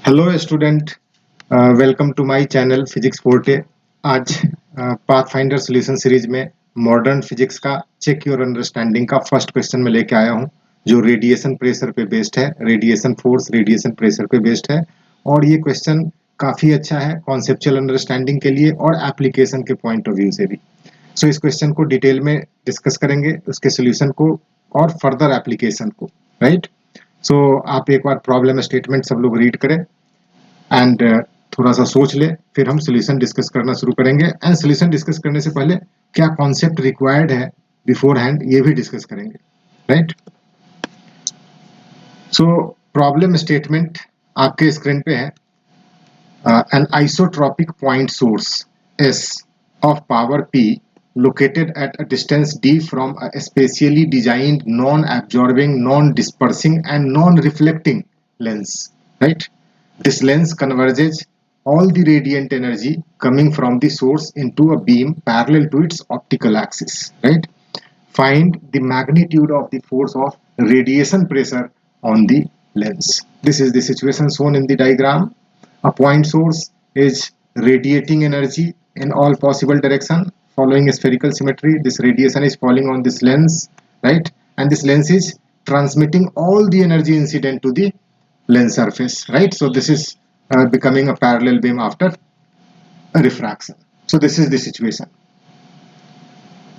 Hello student, welcome to my channel physics forte. आज pathfinder solution series में modern physics का check your understanding का first question में लेके आया हूं, जो रेडिएशन प्रेशर पे बेस्ड है। रेडिएशन फोर्स रेडिएशन प्रेशर पे बेस्ड है और ये क्वेश्चन काफ़ी अच्छा है कॉन्सेप्चुअल अंडरस्टैंडिंग के लिए और एप्लीकेशन के पॉइंट ऑफ व्यू से भी। सो इस क्वेश्चन को डिटेल में डिस्कस करेंगे, उसके सोल्यूशन को और फर्दर एप्लीकेशन को, राइट। सो आप एक बार प्रॉब्लम स्टेटमेंट सब लोग रीड करें एंड थोड़ा सा सोच ले, फिर हम सोल्यूशन डिस्कस करना शुरू करेंगे। एंड सोल्यूशन डिस्कस करने से पहले क्या कॉन्सेप्ट रिक्वायर्ड है बिफोर हैंड, ये भी डिस्कस करेंगे, राइट। सो प्रॉब्लम स्टेटमेंट आपके स्क्रीन पे है। An isotropic point source S of power P located at a distance d from a specially designed non-absorbing, non-dispersing and non-reflecting lens, right? This lens converges all the radiant energy coming from the source into a beam parallel to its optical axis, right? Find the magnitude of the force of radiation pressure on the lens. This is the situation shown in the diagram. A point source is radiating energy in all possible direction following a spherical symmetry. This radiation is falling on this lens, right? And this lens is transmitting all the energy incident to the lens surface, right? So this is becoming a parallel beam after a refraction. So this is the situation.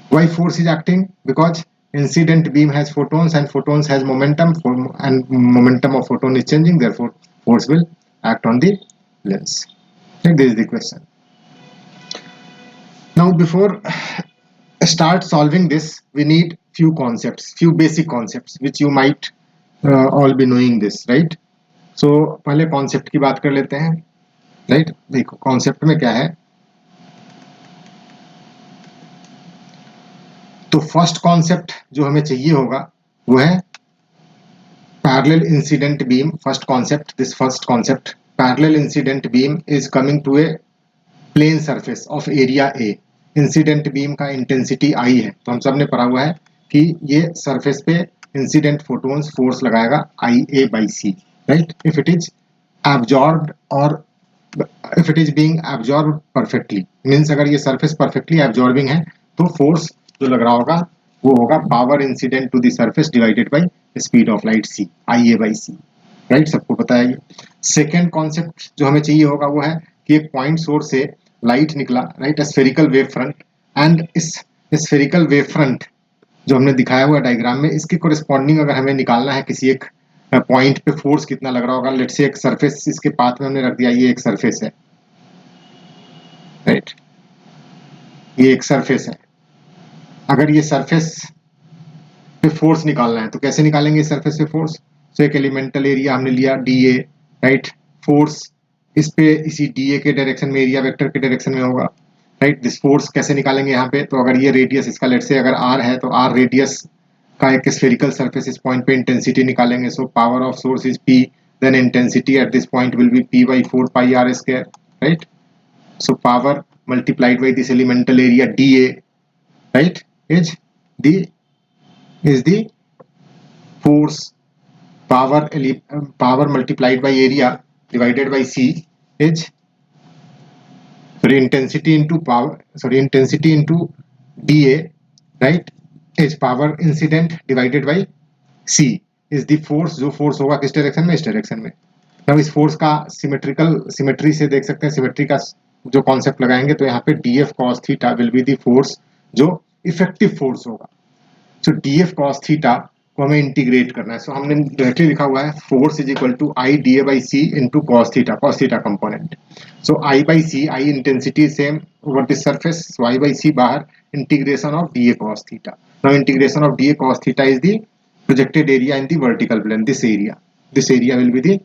Why force is acting? Because incident beam has photons and photons has momentum, and momentum of photon is changing, therefore force will act on the lens. This is the question. Now before start solving this, we need few concepts, few basic concepts which you might all be knowing this, right? So पहले concept की बात कर लेते हैं, right? देखो concept में क्या है। तो फर्स्ट कॉन्सेप्ट जो हमें चाहिए होगा वो है parallel incident beam. First concept, this first concept, parallel incident beam is coming to a plane surface of area A. Incident beam का इंटेंसिटी आई है, तो हम सब ने पढ़ा हुआ है कि ये सरफेस पे इंसिडेंट फोटोन्स फोर्स लगाएगा I A by C, right. If it is absorbed और if it is being absorbed perfectly, means अगर ये सरफेस परफेक्टली एब्जॉर्बिंग है तो फोर्स जो लग रहा होगा वो होगा power incident to the surface divided by speed of light c, I A by C, right. सबको पता है ये। सेकेंड कॉन्सेप्ट जो हमें चाहिए होगा वो है कि एक पॉइंट सोर्स से लाइट निकला, right, spherical wave front, and इस स्फेरिकल वेव फ्रंट जो हमने दिखाया हुआ डायग्राम में, इसके कोरिस्पॉन्डिंग अगर हमें निकालना है किसी एक पॉइंट पे फोर्स कितना लग रहा होगा। लेट से एक सरफेस इसके पाथ में हमने रख दिया, ये एक सरफेस है, राइट, ये एक सरफेस है। अगर ये सरफेस पे फोर्स निकालना है तो कैसे निकालेंगे इस सरफेस पे फोर्स? तो एक एलिमेंटल एरिया हमने लिया डी ए, राइट। फोर्स इस पे इसी डी ए के डायरेक्शन में, एरिया वेक्टर के डायरेक्शन में होगा, राइट। दिस फोर्स कैसे निकालेंगे यहाँ पे? तो अगर ये रेडियस इसका लेट से अगर आर है तो आर रेडियस का एक स्फेरिकल सरफेस, इस पॉइंट पे इंटेंसिटी निकालेंगे। So power of source is P, then intensity at this point will be P by 4 pi R square, right. So power multiplied by this elemental area dA, right, is the force. Power multiplied by area divided by C is intensity into dA, right, is power incident divided by C is the force, जो force होगा किस direction में? इस direction में। अब इस force का symmetry से देख सकते हैं, सिमेट्री का जो कॉन्सेप्ट लगाएंगे तो यहाँ पे df cos theta will be the force जो इफेक्टिव फोर्स होगा। सो df cos थीटा को हमें इंटीग्रेट करना है। सो हमने डायरेक्टली लिखा हुआ है force is equal to I D A by C into cos theta component. So I by C, I intensity same over this surface, so I by C बाहर, integration of D A cos theta. Now integration of D A cos theta is the projected area in the vertical plane. This area will be the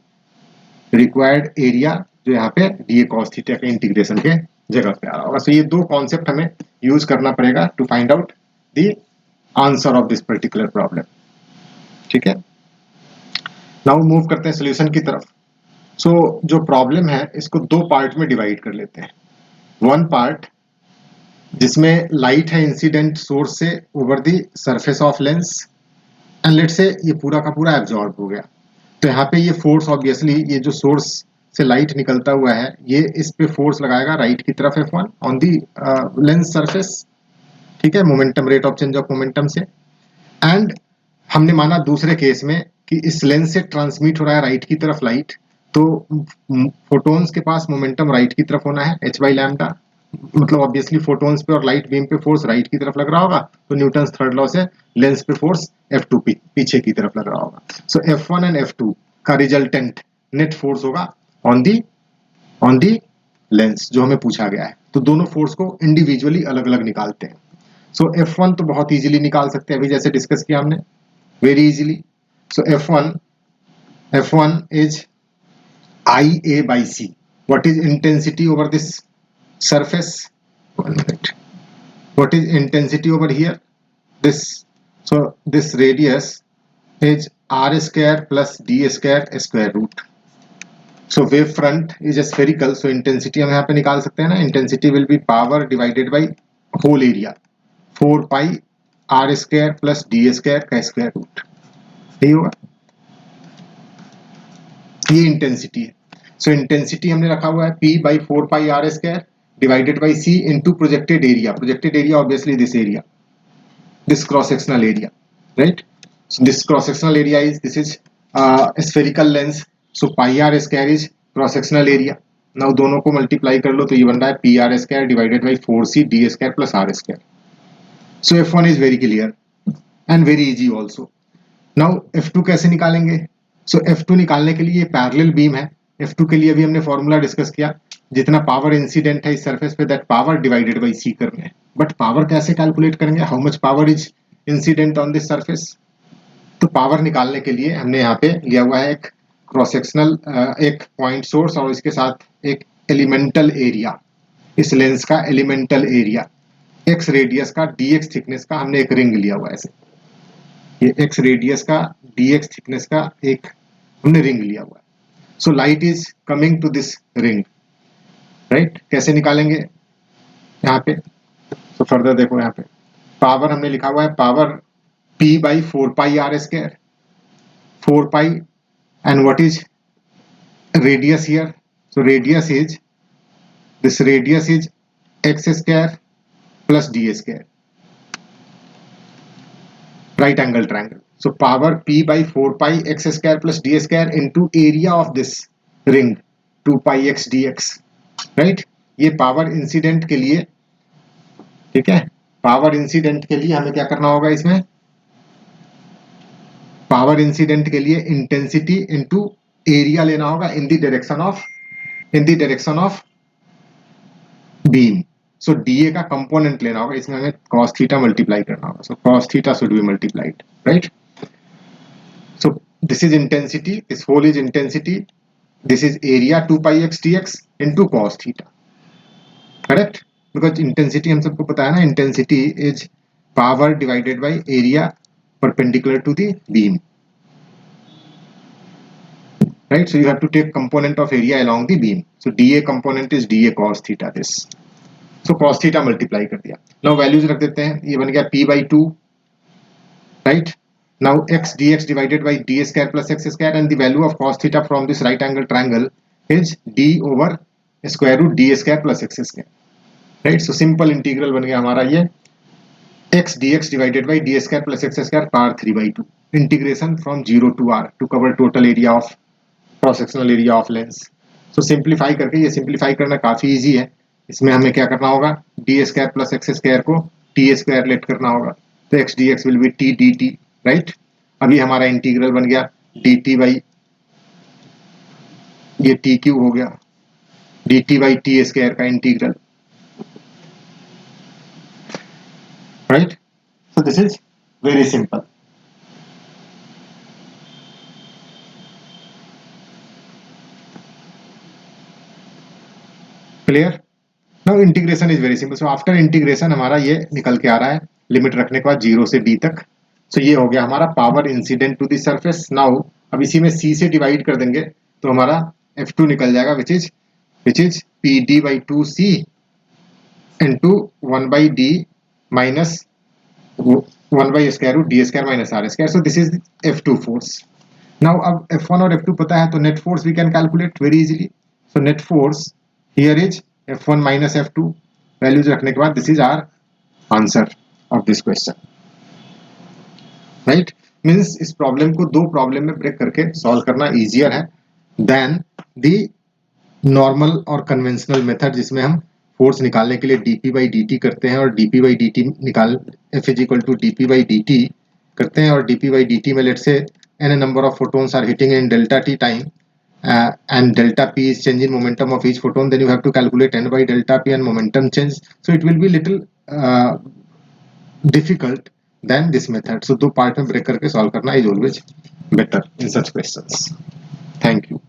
required area जो यहाँ पे D A cos theta के integration के जगह पे आ रहा होगा। सो ये दो कॉन्सेप्ट हमें यूज करना पड़ेगा to find out the answer of this particular problem, ठीक है। नाउ मूव करते हैं सोल्यूशन की तरफ। सो जो प्रॉब्लम है इसको दो पार्ट में डिवाइड कर लेते हैं। वन पार्ट जिसमें लाइट है इंसिडेंट सोर्स से over the surface of lens, and let से ये पूरा का पूरा एब्जॉर्ब हो गया। तो यहाँ पे ये फोर्स ऑब्वियसली, ये जो सोर्स से लाइट निकलता हुआ है, ये इस पे फोर्स लगाएगा राइट की तरफ F1 on the lens surface, ठीक है, momentum, rate of change of momentum से। एंड हमने माना दूसरे केस में कि इस लेंस से ट्रांसमिट हो रहा है राइट की तरफ लाइट, तो फोटॉन्स के पास मोमेंटम राइट की तरफ होना है h बाई लैम्डा, मतलब ऑब्वियसली फोटॉन्स पे और लाइट बीम पे फोर्स राइट की तरफ लग रहा होगा, तो न्यूटन थर्ड लॉ से लेंस पे फोर्स F2 पीछे की तरफ लग रहा होगा। सो F1 एंड F2 का रिजल्टेंट नेट फोर्स होगा ऑन दी लेंस, जो हमें पूछा गया है। तो दोनों फोर्स को इंडिविजुअली अलग अलग निकालते हैं। सो F1 तो बहुत इजीली निकाल सकते हैं, अभी जैसे डिस्कस किया हमने, very easily. So F1 is IA by C. What is intensity over this surface? 1 minute. What is intensity over here? So this radius is R square plus D square root. So wave front is a spherical, so intensity हम यहाँ पे निकाल सकते हैं ना, intensity will be power divided by whole area, 4 pi R square plus D square का square root, यही होगा, ये इंटेंसिटी है। सो इंटेंसिटी हमने रखा हुआ है P by 4 pi R square divided by C into projected area. Projected area obviously this area, this cross sectional area, right? So this cross sectional area is, this is a spherical lens, so pi R square is cross sectional area. Now दोनों को multiply कर लो तो ये बन रहा है P R square divided by 4C D square plus R square. So F1 is very clear and very easy also. Now F2 कैसे निकालेंगे? सो F2 निकालने के लिए ये पैरेलल बीम है। F2 के लिए अभी हमने फॉर्मूला डिस्कस किया, जितना पावर इंसिडेंट है इस सरफेस पे, that power divided by C करना है। बट पावर कैसे कैलकुलेट करेंगे? How much power is incident on this surface? तो पावर निकालने के लिए हमने यहाँ पे लिया हुआ है एक क्रॉस सेक्शनल, एक पॉइंट सोर्स और इसके साथ एक एलिमेंटल एरिया, इस लेंस का एलिमेंटल एरिया, x रेडियस का dx थिकनेस का हमने एक रिंग लिया हुआ है ऐसे, ये x रेडियस का dx थिकनेस का एक हमने रिंग लिया हुआ है। So light is coming to this ring, right? कैसे निकालेंगे यहाँ पे? तो फर्दर देखो, यहाँ पे पावर हमने लिखा हुआ है, power P by 4 pi R square, 4 pi, and what is radius here? So radius is, this radius is x square plus d square, right angle triangle. So power P by 4 pi x square plus d square into area of this ring 2 pi x dx, right? ये power incident के लिए, ठीक है, power incident के लिए हमें क्या करना होगा इसमें? पावर इंसिडेंट के लिए इंटेंसिटी इनटू एरिया लेना होगा in the direction of beam. So dA का कंपोनेंट लेना होगा, इसमें हमें cos थीटा मल्टीप्लाई करना होगा। So cos theta should be multiplied, right? So this is intensity, this whole is intensity, this is area 2 pi x dx into cos theta, correct? Because intensity हम सबको पता है ना, intensity is power divided by area perpendicular to the beam, right? So you have to take component of area along the beam. So dA component is dA cos theta this. So cos theta multiply कर दिया। Now values रख देते हैं, ये बन गया P by 2, right? Now x dx divided by d square plus x square, and the value of cos theta from this right angle triangle is d over square root d square plus x square, right? So simple integral बन गया हमारा ये x dx divided by d square plus x square power 3 by 2, integration from 0 to r to cover total area of cross sectional area of lens. So simplify करके, ये simplify करना काफी easy है। इसमें हमें क्या करना होगा? D square plus X square को टी स्क्वायर लेट करना होगा, तो X D X will be T D T, right? अभी हमारा इंटीग्रल बन गया डी टी बाई, ये टी क्यू हो गया, D T by T square का integral, right? So this is very simple. Clear? Now integration is very simple. So after integration हमारा ये निकल के आ रहा है, लिमिट रखने के बाद 0 से d तक। सो ये हो गया हमारा power incident to the surface. Now अब इसी में c से डिवाइड कर देंगे तो हमारा F2 निकल जाएगा, which is PD by 2C into 1 by D minus 1 by square root D square minus R square. So this is F2 force. Now अब F1 और F2 पता है तो net force we can calculate very easily. So net force here is F1 minus F2. Values रखने के बाद this is our answer of this question. Right? Means इस problem को दो प्रॉब्लम में ब्रेक करके सॉल्व करना इजियर है देन दी नॉर्मल और कन्वेंशनल मेथड जिसमें हम फोर्स निकालने के लिए dp by dt करते हैं और dp by dt निकाल F is equal to dp by dt करते हैं और dp by dt में let's say n number of photons are hitting in delta t time and delta p is change in momentum of each photon, then you have to calculate n by delta p and momentum change, so it will be little difficult than this method. So दो part में break करके solve करना is always better in such questions. Thank you.